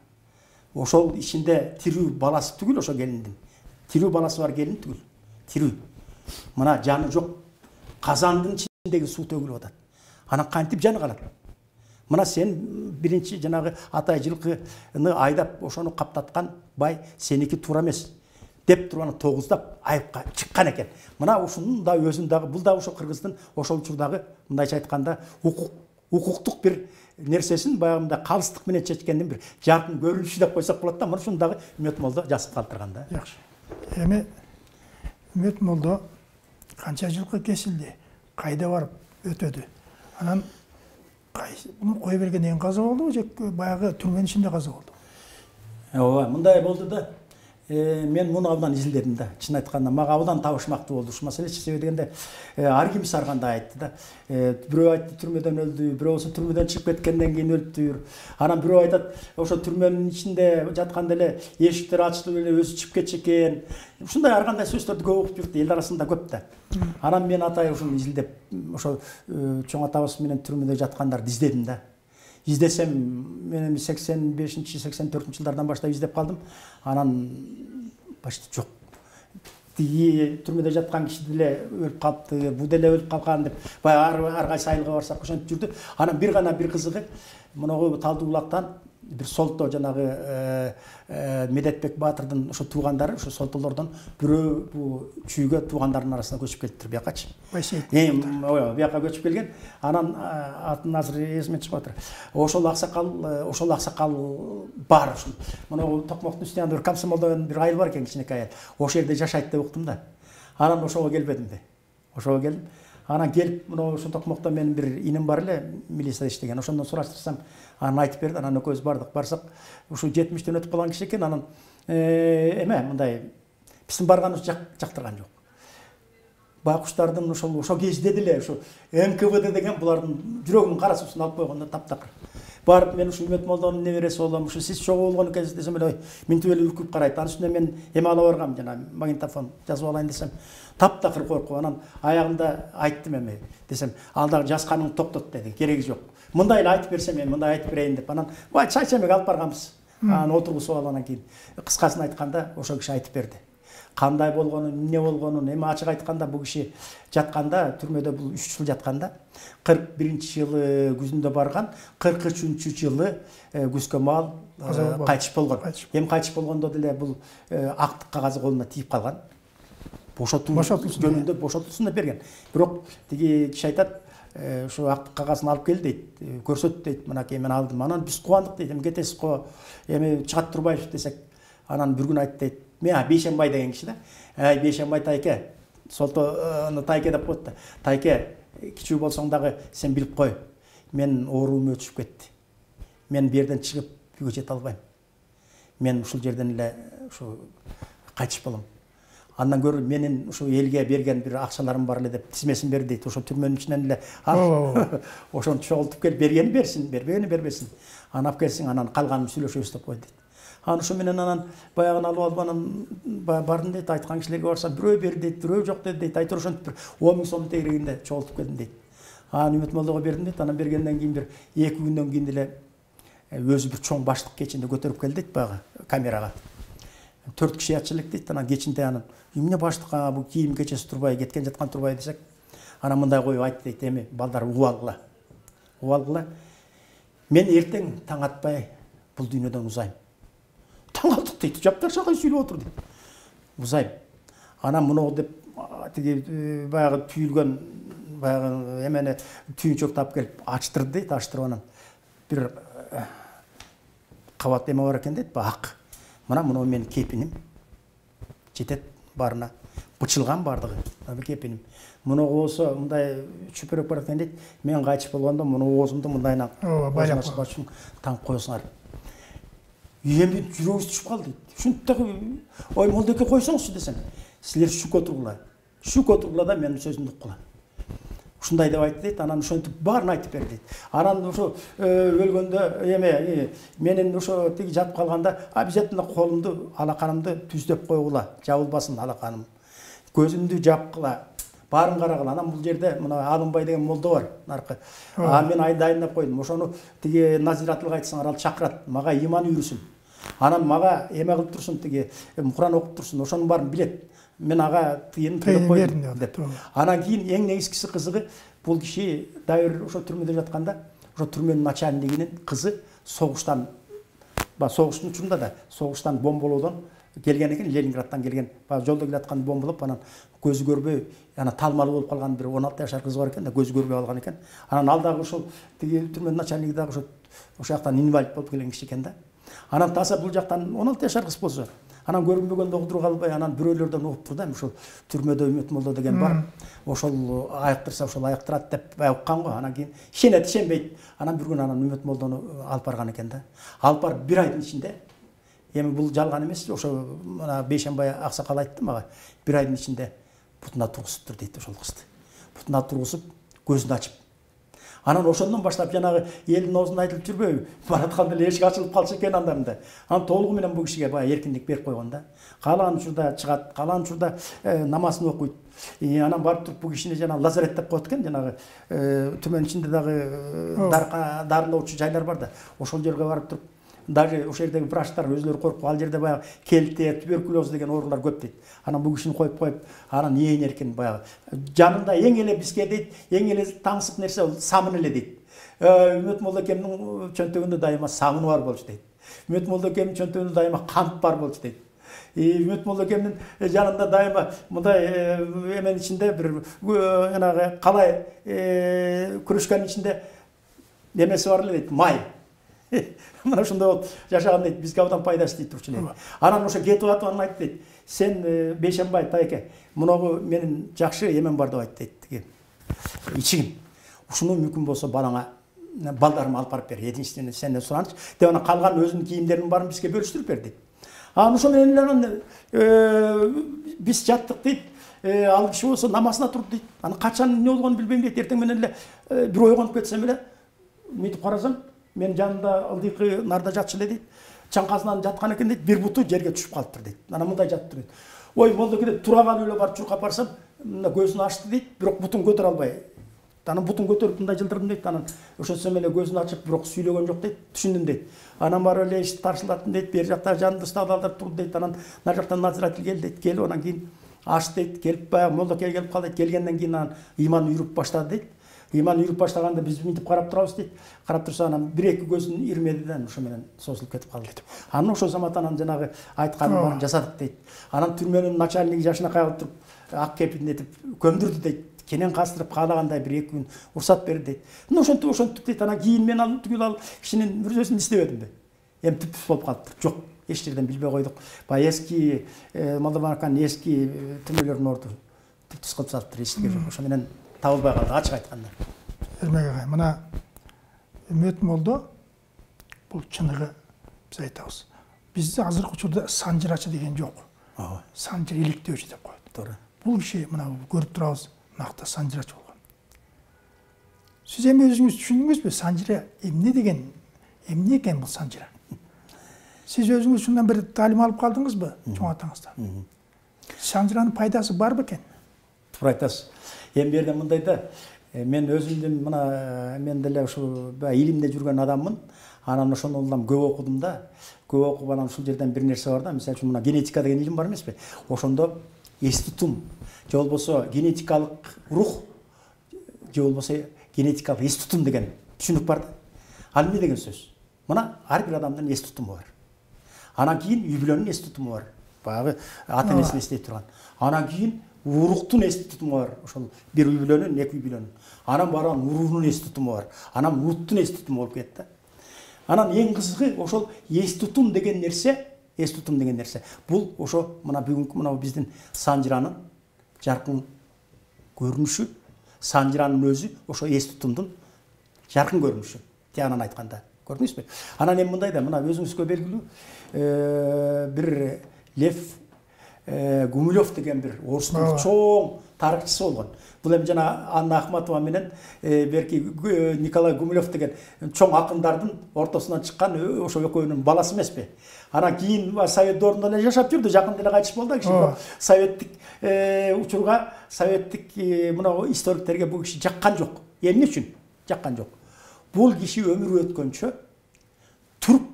ошол ичинде тирүү баласы түгүл, ошо келиндин. Тирүү баласы бар келин түгүл. Тирүү. Мына жаны жок. Казандын ичиндеги суу төгүлүп атат. Анан кантип жаны калат? Мына сен биринчи жанагы атай жылкыны айдап ошону каптаткан бай сеники туура эмес" деп туруп аны тогуздап айыпка чыккан экен. Мына ушунун да өзүн дагы, бул да ошо кыргыздын ошол учурдагы мындайча айтканда укуктук бир нерсесин баягында калыстык менен чечкендин бир жаркын көрүнүшү деп койсок болот да. Мына ушуну дагы Үмөт молдо жазып калтырган да. Жакшы. Эми Үмөт молдо канча жылкы кесилди, кайда барып өтөдү? Анан буну кое бергенден кийин каза болдубу же баягы түрмөнүн ичинде каза болду? Ооба, мындай болду да. Мен муну абдан изилдедим да. Чын айтканда мага абдан табышмактуу болду ушул маселе. Себеби дегенде ар ким ар кандай айтты да. Бирөө айтты түрмөдөн өлдү, бирөөсү түрмөдөн чыгып кеткенден кийин өлтүр. Анан бирөө айтат ошо түрмөнүн ичинде жатканда эле эшиктер ачылып эле өзү чыгып кетчү экен. Ушундай ар кандай сөздөрдү көп угуп жүрдү, эл арасында көп да. Анан мен атай ушуну изилдеп, ошо чоң атабыз менен түрмөдө жаткандарды издедим да. İzdesem, men 85-84 жылдардан баштап издеп калдым. Анан башты жок. Тиги түрмөдө жаткан киши деле өлүп калыпты, бу деле өлүп калган деп, баягы ар кайсы айылга барсак ошентип жүрдү. Анан бир кызыгы, мынагу Талды булактан бир солто жанагы Медетбек Батырдын ошо туугандары, ошо солтолордон бирөө бу чүйгө туугандарынын арасына көчүп келиптир биякачы. Бияка көчүп келген. Анан атын азыр эсиме чыгып атыр. Ошол аксакал бар ушул. Мына Токмоктун үстүнөн бир Комсомолдон бир айыл бар экен, кичинекей айыл. Ошол жерде жашайт деп уктум да. Анан ошого келбедимби? Ошого келдим. Анан келип, мына ошо Токмокто менин бир иним бар эле, милицияда иштеген. Ошондон сураштырсам, анан айтып берди. Анан экөөбүз бардык. Барсак, ушу 70тен өтүп калган киши экен. Анан мындай биздин барганыбызды жактырган жок. Байкуштардын ошо кезде деле ушу НКВД деген булардын жүрөгүнүн кара суусун алып койгондо таптакыр. Барып мен ушу Үмөт молдонун небереси болом, ушу сиз чогуу болгон экенсиз десем эле, минтип эле үркүп карайт. Анын үстүнө мен эме ала баргам, жана магнитофон жазып алайын десем, таптакыр коркуп. Анан аягында айттым эме десем, ал дагы жазганыңды токтот деди, кереги жок. Мындай эле айтып берсем, мен мындай айтып берейин деп. Анан бай чай чемек алып барганбыз. Анан отургусуп алгандан кийин кыскасын айтканда ошол киши айтып берди. Кандай болгонун, эмне болгонун, эми ачык айтканда бул киши жатканда, түрмөдө бул 3 жыл жатканда, 41-жылы күзүндө барган, 43-жылы күзгө маал кайтыш болгон. Эми кайтыш болгондо деле бул актык кагазы колуна тийип калган. Жөнүндө бошотулсун деп берген. Бирок тиги киши айтат, ошо актык кагасын алып кел дейт, көрсөт дейт, мынакей мен алдым. Анан биз кубандык дейт, эми кетесиз го, эми чыгат турбайбыз десек. Анан бир күн айтты дейт, мен Бейшенбай деген киши да. Бейшенбай тайке, солтону тайке деп коет да. Тайке, кичүү болсоң дагы сен билип кой. Мен ооруум өтүшүп кетти. Мен бу жерден чыгып үйгө жете албайм. Мен ушул жерден эле ушу кайтыш болом. Андан көрү менин ушу элге берген бир акчаларым бар эле деп тизмесин берди дейт. Ошо түрмөнүн ичинен эле ошону чогултуп келип бергени берсин, бербегени бербесин. Анан алып келсин, анан калганын сүйлөшөбүз деп койду дейт. Анан ошо менен анан баягын алып алып анан бардым дейт, айткан кишилерге барсам бирөө бер дейт, бирөө жок дейт. Айтор ошентип бир 10 000 сом тегерегинде чогултуп келдим дейт. Анан Үмөт молдого бердим дейт. Анан бергенден кийин бир 2 күндөн кийин деле өзү бир чоң баштык кечинде көтөрүп келди дейт баягы камерага. 4 киши ятчы элек дейт. Анан кечинде анан эмне баштык бул кийим кечеси турбай, кеткен жаткан турбай десек, анан мындай коюп айтты дейт, эми балдар угуп алгыла. Угуп алгыла. Мен эртең таң атпай бул дүйнөдөн узайм. Таң алдык дейт, жаптар шакай сүйлөп отур дейт. Узайм. Анан муну деп тиги баягы түйүлгөн баягы эмени түйүнчөктү алып келип ачтырды дейт, ачтырып анан бир кабат эме бар экен дейт, ак. Мына муну менин кепиним. Жетет барына. Бычылган бардыгы. Мына кепиним. Муну болсо мындай чүпөрөк бар экен дейт. Мен кайтыш болгондо муну оозумду мындайынан байлап чыгып таңып коесуңар. Эми жүрөгүбүз түшүп калды дейт. Ушунтагы ой молдоке койсоңузчу десем, силер шүк отургула. Шүк отургула да менин сөзүмдү уккула. ушундай деп айтты дейт. Анан ошентип баарын айтып берди дейт. Анан ошо өлгөндө эме менин ошо тиги жатып калганда обязательно колумду, алаканымды түздөп койгула, жабылбасын алаканым. Көзүмдү жапкыла, баарын карагыла. Анан бул жерде мына Алымбай деген молдо бар, наркы. Мен дайындап койдум. Ошону тиги назиратылык айтсаңар ал чакырат, мага иман үйрүсүн. Анан мага эме кылып турсун, тиги Куран окуп турсун. Ошонун баарын билет. Мен ага тыйын төлөп койдум деп. Анан кийин эң негизгиси кызыгы, бул киши дайыр ошо түрмөдө жатканда, ошо түрмөнүн начальнигинин кызы согуштан, согуштун учурунда да согуштан бомболоодон келген экен, Ленинградтан келген. Жолдо келаткан бомболоп, анан көзү көрбөй, анан талмалуу болуп калган бир 16 жашар кыз бар экен да, көзү көрбөй алган экен. Анан ал дагы ошол тиги түрмөнүн начальниги дагы ошо жактан инвалид болуп келген киши экен да. Анан таса бул жактан 16 жашар кыз болсо, анан көрүнбөгөндө угдуруп калбай, анан бирөөлөрдөн угуп турду, ошол түрмөдө Үмөт молдо деген бар. Ошол аяктырса ошол аяктырат деп уккан го. Анан кийин ишенет, ишенбейт. Анан бір күн анан Үмөт молдону алып барган экен да. Алып барып 1 айдын ичинде, эми бул жалган эмес, ошо мына Бейшенбай аксакал айтты мага, 1 айдын ичинде бутуна тургузуптур дейт ошол кызды. Бутуна тургузуп, көзүн ачып. Анан ошондон баштап жанагы элдин оозунда айтылып жүрбөйбү? Баратканда эле эшик ачылып калчу экен андарында. Анан толугу менен бул кишиге баягы эркиндик берип койгон да. Каалаган учурда чыгат, каалаган учурда намазын окуйт. Анан барып туруп бул кишини жана лазарет деп коет экен, жанагы түрмөнүн ичинде дагы дарылоочу жайлар бар да. Ошол жерге барып туруп, даже ошол жердеги врачтар өзүлөрү коркуп, ал жерде баягы келте, туберкулез деген оорулар көп дейт. Анан бул кишини коюп, анан ээн эркин баягы жанында эң эле бизге дейт, эң эле таңсык нерсе ол самын эле дейт. Үмөт молдо экемдин чөнтөгүндө дайыма самын бар болчу дейт. Үмөт молдо экемдин чөнтөгүндө дайыма кант бар болчу дейт. Үмөт молдо экемдин жанында дайыма мындай эменин ичинде бир жанагы калай күрөшкөнүн ичинде немеси бар эле дейт, май. Мына ошондой болуп жашаган дейт, бизге абдан пайдасы тийип турчу дейт. Анан ошо кетип атып анан айтты дейт, сен Бейшенбай тайке, мунагу менин жакшы эмем бар деп айтты дейт, тиги ичигим. Ушуну мүмкүн болсо балаңа, балдарыма алып барып бер, единственный сенден суранычы деп, анан калган өзүнүн кийимдеринин баарын бизге бөлүштүрүп бер дейт. Анан ошо менен эле биз жаттык дейт. Ал киши болсо намазына турду дейт. Анан качан эмне болгонун билбейм дейт. Эртең менен эле бир ойгонуп кетсем эле, мынтип карасам, мен жанында ылдыйкы нарда жатчу эле дейт. Чаңкасынан жаткан экен дейт, бир буту жерге түшүп калыптыр дейт. Анан мындай жатыптыр дейт. Ой, молдо келип тура калып эле барып чуркап барсам, мына көзүн ачты дейт, бирок бутун көтөрө албай. Анан бутун көтөрүп мындай жылдырдым дейт. Анан ошонсом эле көзүн ачып, бирок сүйлөгөн жок дейт, түшүндүм дейт. Анан барып эле эшикти тарсылаттым дейт, бер жакта жанымда сталдар турду дейт. Анан нар жактан надзиратель келди дейт, келип анан кийин ачты дейт, келип баягы молдо келип калды дейт. Келгенден кийин анан ыйман үйрүп баштады дейт. Ыйман үйрүп баштаганда биз мынтип карап турабыз дейт. Карап турса анан 1-2 көзүн ирмеди да, ошо менен созулуп кетип калды. Анан ошол заматан жанагы айтканын баарын жасадык дейт. Анан түрмөнүн начальниги жашынакай кылып туруп, ак кепилин этип көмдүрдү дейт. Кенен кастырып каалагандай 1-2 күн уруксат берди дейт. Ошентип дейт. Анан кийин мен ал түгүл ал кишинин мүрзөсүн издебедим да. Эми түпсүз болуп калыптыр. Жок, эч жерден билбей койдук. Баягы эски Молдованыканын эски түрмөлөрүнүн орду түпсүз кылып салыптыр, эске жок. Ошо менен табылбай калды, ачык айтканда. Эрмек агай, мына Үмөт молдо бул чыныгы биз айтабыз. Бизде азыркы учурда санжырачы деген жок. Санжыр иликтөөчү деп коет. Туура. Бул киши мына көрүп турабыз, накта санжырачы болгон. Сиз эми өзүңүз түшүндүңүзбү? Санжыра эмне экен бул санжыра? Сиз өзүңүз шундан бир таалим алып калдыңызбы, чоң атаңыздан? Санжыранын пайдасы бар бекен? Туура айтасыз. Эми берде мындай да, мен өзүмдүн мына мен деле ушу илимде жүргөн адаммын. Анан ошондон көп окудум да. Көп окуп анан ушул жерден бир нерсе бар да. Мисалы үчүн мына генетика деген илим бар эмеспи? Ошондо эс тутум, же болбосо генетикалык рух, же болбосо генетикалык эс тутум деген түшүнүк бар да. Ал эмне деген сөз? Мына ар бир адамдын эс тутуму бар. Анан кийин үй бүлөнүн эс тутуму бар. Баягы ата энесин эстей турган. Анан кийин уруктун эс тутуму бар. Ошол бир үй бүлөнүн, эки үй бүлөнүн. Анан барган уруунун эс тутуму бар. Анан уруттун эс тутуму болуп кетти да. Анан эң кызыгы ошол эс тутум деген нерсе, бул ошо мына бүгүнкү мына биздин санжыранын жаркын көрүнүшү, санжыранын өзү ошо эс тутумдун жаркын көрүнүшү. Тиянан айтканда, көрдүңүзбү? Анан эми мындай да, мына өзүңүзгө белгилүү бир Лев Гумилев деген бир орустун чоң тарыхчысы болгон. Бул эми жана Анна Ахматова менен берки Николай Гумилев деген чоң акындардын ортосунан чыккан ошо экөөнүн баласы эмеспи? Анан кийин Совет доорунда эле жашап жүрдү, жакында эле кайтыш болду киши. Советтик учурга, советтик мына историктерге бул киши жаккан жок. Эмне үчүн? Жаккан жок. Бул киши өмүрү өткөнчө түрк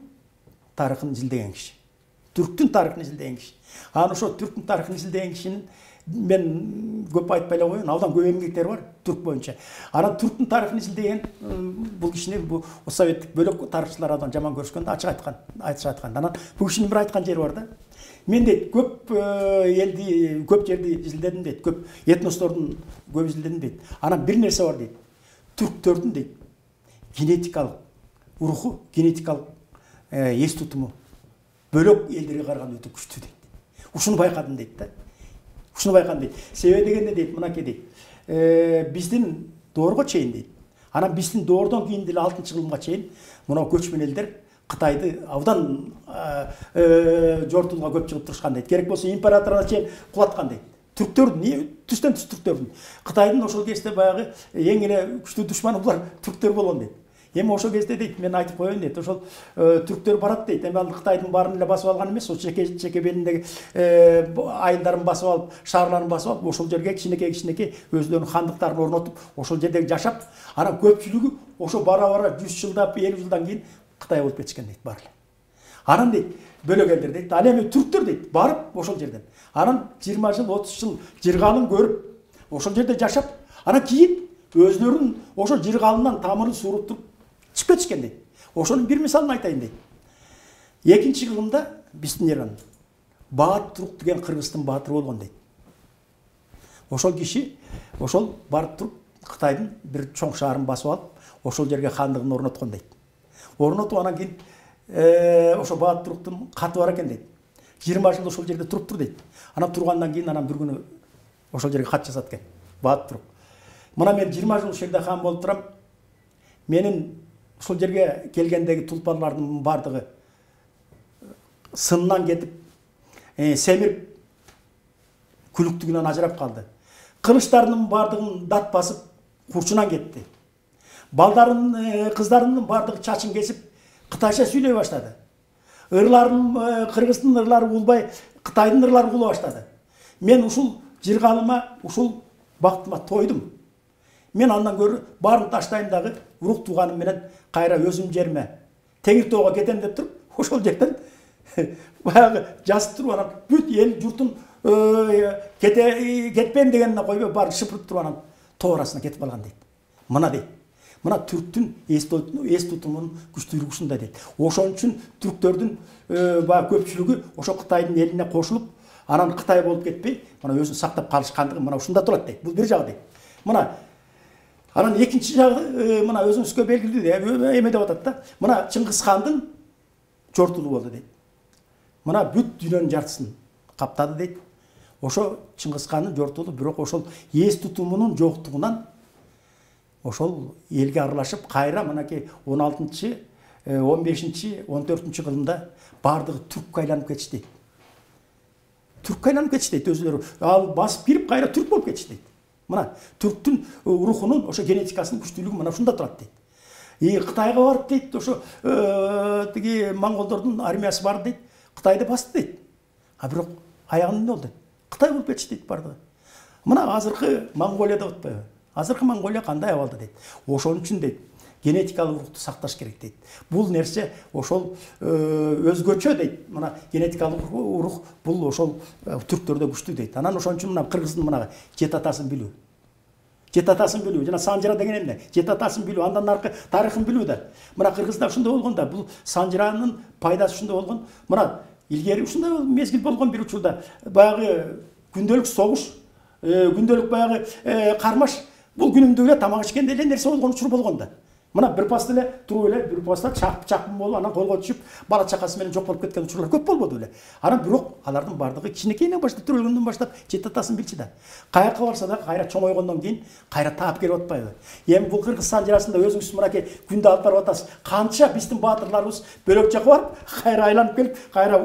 тарыхын изилдеген киши. Түрктүн тарыхын изилдеген киши. Анан ошо түрктүн тарыхын изилдеген кишинин мен көп айтпай эле коеюн, абдан көп эмгектери бар түрк боюнча. Анан түрктүн тарыхын изилдеген бул кишини бул советтик бөлөк тарыхчылар абдан жаман көрүшкөндө ачык айткан. Анан бул кишинин бир айткан жери бар да. Мен дейт көп элди, көп жерди изилдедим дейт, көп этностордун көп изилдедим дейт. Анан бир нерсе бар дейт. Түрктөрдүн дейт генетикалык руху, генетикалык эс тутуму бөлөк элдерге караганда өтө күчтүү дейт. Ушуну байкадым дейт да. Ушуну байкадым дейт. Себеби дегенде дейт, мынакей дейт. Биздин доорго чейин дейт. Анан биздин доордон кийин деле 6-кылымга чейин мына көчмөн элдер Кытайды абдан жортулга көп чыгып турушкан дейт. Керек болсо императоруна чейин кулаткан дейт. Түрктөрдүн, түстөн түз түрктөрдүн. Кытайдын ошол кезде баягы эң эле күчтүү душманы булар түрктөр болгон дейт. Эми ошол кезде дейт, мен айтып коеюн дейт, ошол түрктөр барат дейт. Эми ал Кытайдын баарын эле басып алган эмес, ошол чеке белиндеги айылдарын басып алып, шаарларын басып алып, ошол жерге кичинекей өзлөрүнүн хандыктарын орнотуп, ошол жерде жашап, анан көпчүлүгү ошо бара 100 жылдап, 50 жылдан кийин Кытай болуп кетишкен дейт баары эле. Анан дейт, бөлөк элдер дейт, ал эми түрктөр дейт, барып ошол жерден. Анан 20 жыл, 30 жыл жыргалын көрүп, ошол жерде жашап, анан кийин өзлөрүнүн ошол жыргалынан тамырын суруп туруп чыгып кетишкен дейт. Ошонун бир мисалын айтайын дейт. 2-кылымда биздин эран Баатурук деген кыргыздын баатыры болгон дейт. Ошол киши ошол барып туруп Кытайдын бир чоң шаарын басып алып, ошол жерге хандыгын орноткон дейт. Орнотуп анан кийин ошо Баатуруктун каты бар экен дейт. 20 жыл ошол жерде туруптур дейт. Анан тургандан кийин анан бир күнү ошол жерге кат жазат экен Баатурук. Мына мен 20 жыл ошол жерде хан болуп турам. Менин ушул жерге келгендеги тулпарлардын бардыгы сынынан кетип, семирип, күлүктүгүнөн ажырап калды. Кылычтарынын бардыгын дат басып, курчунан кетти. Балдарын, кыздарынын бардыгы чачын кесип, кытайча сүйлөй баштады. Ырларын, кыргыздын ырлары улбай, Кытайдын ырлары ула баштады. Мен ушул жыргалыма, ушул бактыма тойдум. Мен андан көрү барын таштайын дагы урук тууганым менен кайра өзүм жериме Теңиртоого кетем деп туруп, ошол жерден баягы жазып туруп анан бүт эл журтун кетпейм дегенине койбой барып шыпырып туруп анан тоо арасына кетип калган дейт. Мына дейт. Мына түрктүн эс тутумунун күчтүүлүгү ушундай дейт. Ошон үчүн түрктөрдүн баягы көпчүлүгү ошо Кытайдын элине кошулуп, анан Кытай болуп кетпей, мына өзүн сактап калышкандыгы мына ушунда турат дейт. Бул бир жагы дейт. Мына анан экинчи жагы мына өзүңүзгө белгилүү эме деп атат да. Мына Чыңгыз хандын жортулу болду дейт. Мына бүт дүйнөнүн жартысын каптады дейт. Ошо Чыңгыз хандын жортулу, бирок ошол эс тутумунун жоктугунан ошол элге аралашып, кайра мынакей 16-чы, 15-чи, 14-чү кылымда бардыгы түрккө айланып кетишти дейт. Түрккө айланып кетишти дейт өзүлөрү. Ал басып кирип кайра түрк болуп кетишти дейт. Мына түрктүн рухунун ошо генетикасынын күчтүүлүгү мына ушунда турат дейт. Кытайга барып дейт, ошо тиги монголдордун армиясы барды дейт, Кытайды басты дейт. А бирок аягында эмне болду? Кытай болуп кетишти дейт бардыгы. Мына азыркы Монголия деп атпайбы? Азыркы Монголия кандай абалда дейт. Ошон үчүн дейт, генетикалык рухту сакташ керек дейт. Бул нерсе ошол өзгөчө дейт. Мына генетикалык рух бул ошол түрктөрдө күчтүү дейт. Анан ошон үчүн мына кыргыздын мына жет атасын билүү. Жет атасын билүү, жана Санжыра деген эмне? Жет атасын билүү, андан аркы тарыхын билүү да. Мына Кыргызда ушундай болгон да. Бул Санжыранын пайдасы ушундай болгон. Мына илгери ушундай мезгил болгон бир учурда баягы күндөлүк согуш, күндөлүк баягы кармаш, бул күнүмдүк эле тамак ичкенде эле нерсе болгон учур болгон да. Мына бір паста эле туруп эле бир паста чакым болуп, анан колго түшүп, бала чакасы менен жок болуп кеткен учурлар көп болбоду беле. Анан бирок алардын бардыгы кичинекейинен баштап, төрөлгөндөн баштап жете атасын билчи да. Каяка барса да кайра чоңойгондон кийин кайра таап келип атпайбы? Эми бул Кыргызстан жарасында өзүңүз мынакей күндө алып барып атасыз. Канча биздин баатырларыбыз бөлөк жакка барып, кайра айланып келип, кайра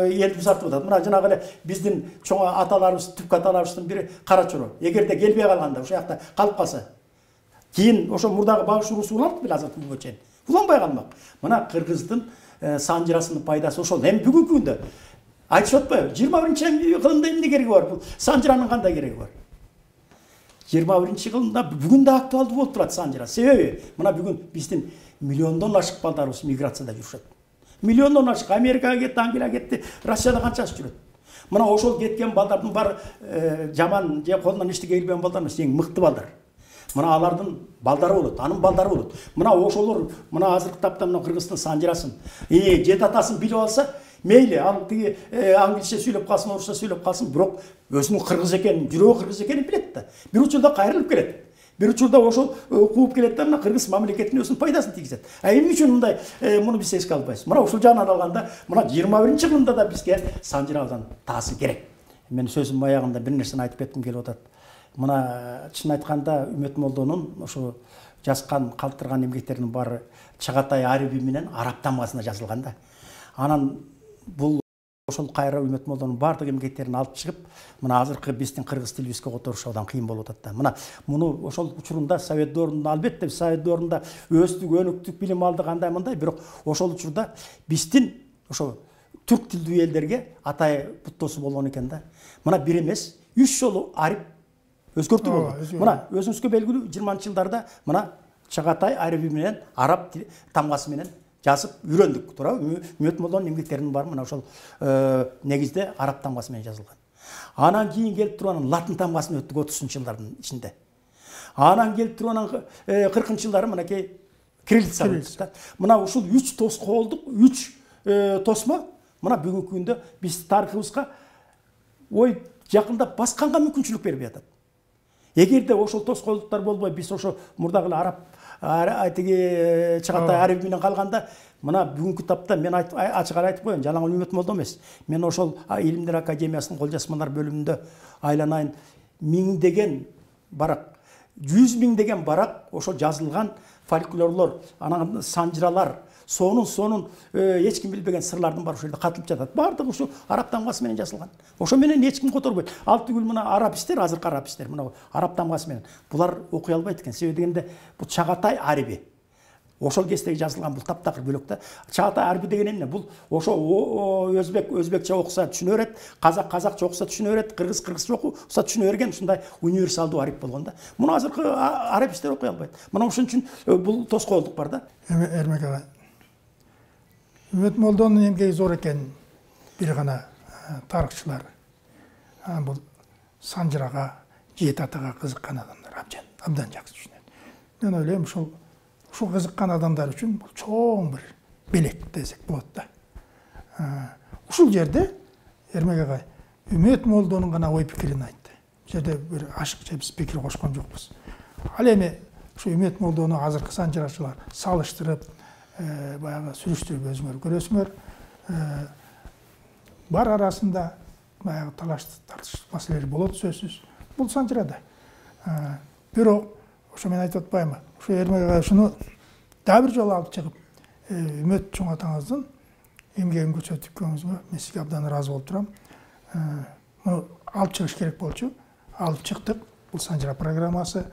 элди бузартып атат. Мына жанагы эле биздин чоң аталарыбыз, түпкү аталарыбыздын бири Кара Чоро. Эгерде келбей калганда, ошол жакта калып калса, кийин ошо мурдагы багыш урусу уланат беле азыркы күнгө чейин. Уланбай калмак. Мына Кыргыздын санжырасынын пайдасы ошол. Эми бүгүнкү күндө айтышып атпайбы? 21-кылымда эмне кереги бар? Бул санжыранын кандай кереги бар? 21-кылымда бүгүн да актуалдуу болуп турат санжыра. Себеби мына бүгүн биздин миллиондон ашык балдарыбыз миграцияда жүрүшөт. Миллиондон ашык Америкага кетти, Англияга кетти, Россияда канчасы жүрөт. Мына ошол кеткен балдардын баары жаман же колунан эчтеке келбеген балдар эмес, эң мыкты балдар. Мына алардын балдары болот, анын балдары болот. Мына ошолор мына азыркы тапта мына Кыргыздын санжырасын, жет атасын билип алса, мейли, ал тиги англисче сүйлөп калсын, орусча сүйлөп калсын, бирок өзүнүн кыргыз экенин, жүрөгү кыргыз экенин билет да. Бир учурда кайрылып келет. Бир учурда ошол кууп келет да, мына кыргыз мамлекетине өзүнүн пайдасын тийгизет. Эмне үчүн мындай муну биз эске албайбыз? Мына ушул жагынан алганда, мына 21-кылымда да бизге санжыралдан таасы керек. Мен сөзүмдүн аягында бир нерсени айтып кетким келип атат. Мына чын айтканда Үмөт Молдонун ошо жазган, калтырган эмгектеринин баары Чагатай араби менен араб тамгасына жазылган да. Анан бул ошол кайра Үмөт Молдонун бардык эмгектерин алып чыгып, мына азыркы биздин кыргыз тилибизге которуш абдан кыйын болуп атат да. Мына муну ошол учурунда Совет доорунда, албетте Совет доорунда өстүк, өнүктүк билим алдык андай мындай, бирок ошол учурда биздин ошо түрк тилдүү элдерге атай буттосу болгон экен да. Мына бир эмес, 3 жолу арип өзгөртүү болду. Мына өзүңүзгө белгилүү 20-жылдарда мына Чагатай араби менен араб тамгасы менен жазып үйрөндүк, туурабы? Үмөт Молдонун эмгектеринин баары мына ошол негизде араб тамгасы менен жазылган. Анан кийин келип туруп анан латын тамгасын өттүк 30-жылдардын ичинде. Анан келип туруп анан 40-жылдары мынакей кириллица болду. Мына ушул 3 тоскоолдук, 3 тосмо мына бүгүнкү күндө биз тарыхыбызга ой жакында басканга мүмкүнчүлүк берип жатат. Эгерде ошол тоскоолдуктар болбой биз ошо мурдагы араб тиги Чагатай араби менен калганда, мына бүгүнкү тапта мен ачык айтып коеюн, жалаң Үмөт Молдо эмес. Мен ошол Илимдер академиясынын кол жазмалар бөлүмүндө айланайын миңдеген барак, 100 миңдеген барак ошол жазылган фольклорлор, анан санжыралар, сонун эч ким билбеген сырлардын баары ошол жерде катылып жатат. Бардыгы ушу араб тамгасы менен жазылган. Ошо менен эч ким которбойт. Ал түгүл мына арабистер, азыркы арабистер мына араб тамгасы менен булар окуй албайт экен. Себеби дегенде бул Чагатай араби. Ошол кездеги жазылган бул таптакыр бөлөк да. Чагатай араби деген эмне? Бул ошо өзбекче окуса түшүнө берет, казакча окуса түшүнө берет, кыргызча окуса түшүнө берген ушундай универсалдуу арип болгон да. Муну азыркы арабистер окуй албайт. Мына ошон үчүн бул тоскоолдук бар да. Эрмек ага, Үмөт Молдонун эмгеги зор экен бир гана тарыхчылар. Бул санжырага, жет атага кызыккан адамдар абдан жакшы түшүнөт. Мен ойлойм ушул кызыккан адамдар үчүн бул чоң бир белек десек болот да. Ушул жерде Эрмек агай Үмөт Молдонун гана ой пикирин айтты. Бул жерде бир ашыкча биз пикир кошкон жокпуз. Ал эми ушу Үмөт Молдону азыркы санжырачылар салыштырып, баягы сүрүштүрүп өзүңөр көрөсүңөр. Бар арасында баягы талаш тартыш маселелер болот сөзсүз. Бул санжырада. Бирок ошо мен айтып атпаймынбы? Ушу Эрмек агай ушуну дагы бир жолу алып чыгып, Үмөт чоң атаңыздын эмгегин көрсөткөнүңүзгө мен сизге абдан ыраазы болуп турам. Муну алып чыгыш керек болчу. Алып чыктык. Бул санжыра программасы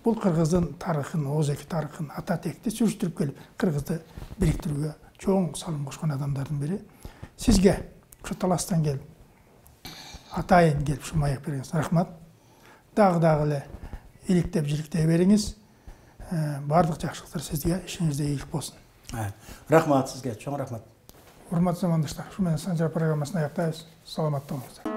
бул кыргыздын тарыхын, озеки тарыхын, ата текти сүрүштүрүп келип, кыргызды бириктирүүгө чоң салым кошкон адамдардын бири. Сизге ушу таластан келип, атайын келип ушу маек бергениңиз рахмат. Дагы эле иликтеп жиликтей бериңиз. Бардык жакшылыктар сизге, ишиңизде ийгилик болсун. Рахмат сизге, чоң рахмат. Урматтуу замандаштар, ушу менен санжыра программасын аяктайбыз. Саламатта болуңуздар.